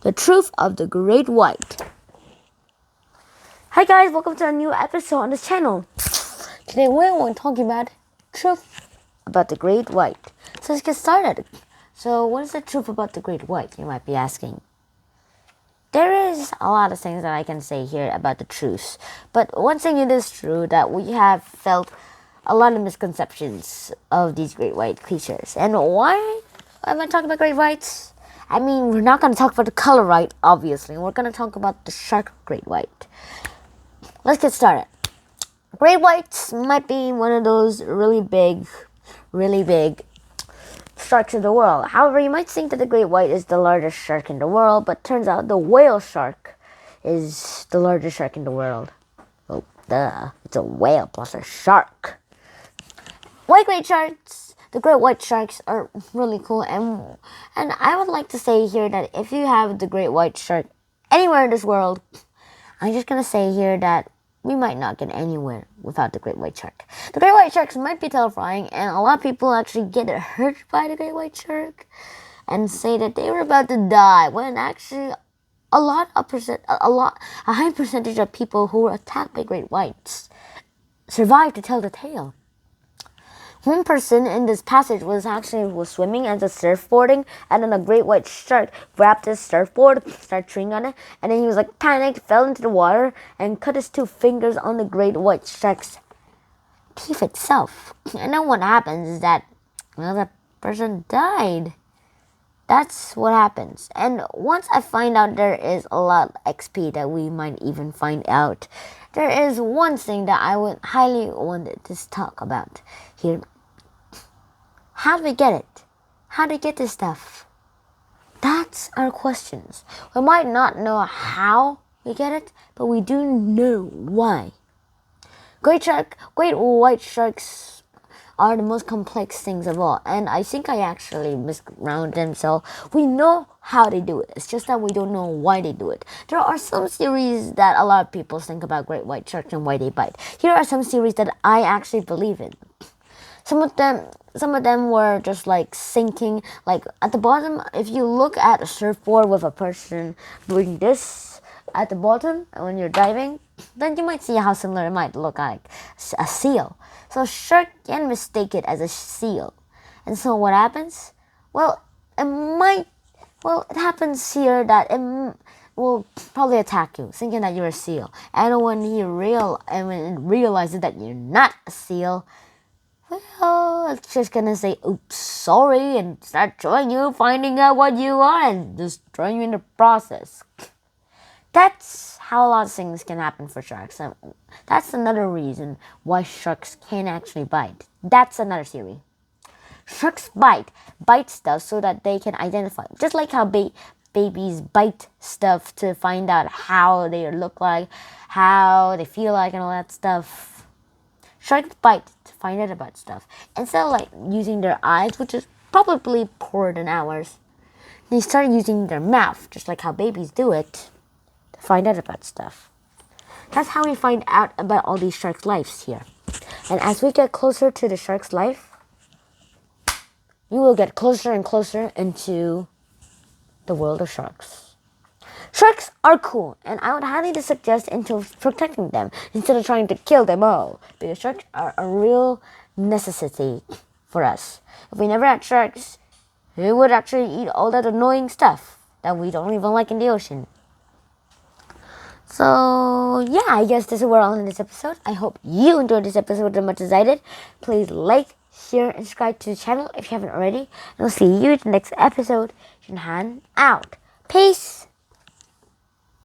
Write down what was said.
The truth of the great white. Hi guys, welcome to a new episode on this channel. Today we're going to talk about truth about the great white. So let's get started. So what is the truth about the great white, you might be asking? There is a lot of things that I can say here about the truth. But one thing it is true that we have felt a lot of misconceptions of these great white creatures. And why am I talking about great whites? I mean, we're not going to talk about the color white, obviously. We're going to talk about the shark great white. Let's get started. Great whites might be one of those really big sharks in the world. However, you might think that the great white is the largest shark in the world, but turns out the whale shark is the largest shark in the world. Oh, duh. It's a whale plus a shark. White great sharks, the great white sharks are really cool, and I would like to say here that if you have the great white shark anywhere in this world, I'm just gonna say here that we might not get anywhere without the great white shark. The great white sharks might be terrifying, and a lot of people actually get hurt by the great white shark and say that they were about to die, when actually a high percentage of people who were attacked by great whites survived to tell the tale. One person in this passage was swimming and just surfboarding, and then a great white shark grabbed his surfboard, started chewing on it, and then he was like panicked, fell into the water, and cut his 2 fingers on the great white shark's teeth itself. And then what happens is that that person died. That's what happens. And once I find out there is a lot of XP that we might even find out, there is one thing that I would highly wanted to talk about here. How do we get it? How do we get this stuff? That's our questions. We might not know how we get it, but we do know why. Great white sharks are the most complex things of all, and I think I actually misrounded them, so we know how they do it. It's just that we don't know why they do it. There are some theories that a lot of people think about great white sharks and why they bite. Here are some theories that I actually believe in. Some of them were just like sinking, like at the bottom. If you look at a surfboard with a person doing this at the bottom when you're diving, then you might see how similar it might look like a seal. So a shark can mistake it as a seal. And so what happens? Well, it happens here that it will probably attack you, thinking that you're a seal. And when it realizes that you're not a seal, well, it's just gonna say, oops, sorry, and start trying you, finding out what you are, and destroying you in the process. That's how a lot of things can happen for sharks. And that's another reason why sharks can actually bite. That's another theory. Sharks bite stuff so that they can identify. Just like how babies bite stuff to find out how they look like, how they feel like, and all that stuff. Sharks bite to find out about stuff. Instead of like using their eyes, which is probably poorer than ours, they start using their mouth, just like how babies do it, to find out about stuff. That's how we find out about all these sharks' lives here. And as we get closer to the shark's life, you will get closer and closer into the world of sharks. Sharks are cool, and I would highly suggest into protecting them instead of trying to kill them all, because sharks are a real necessity for us. If we never had sharks, we would actually eat all that annoying stuff that we don't even like in the ocean. So, yeah, I guess this is where I'll end this episode. I hope you enjoyed this episode as much as I did. Please like, share, and subscribe to the channel if you haven't already. And I'll see you in the next episode. Junhan out. Peace!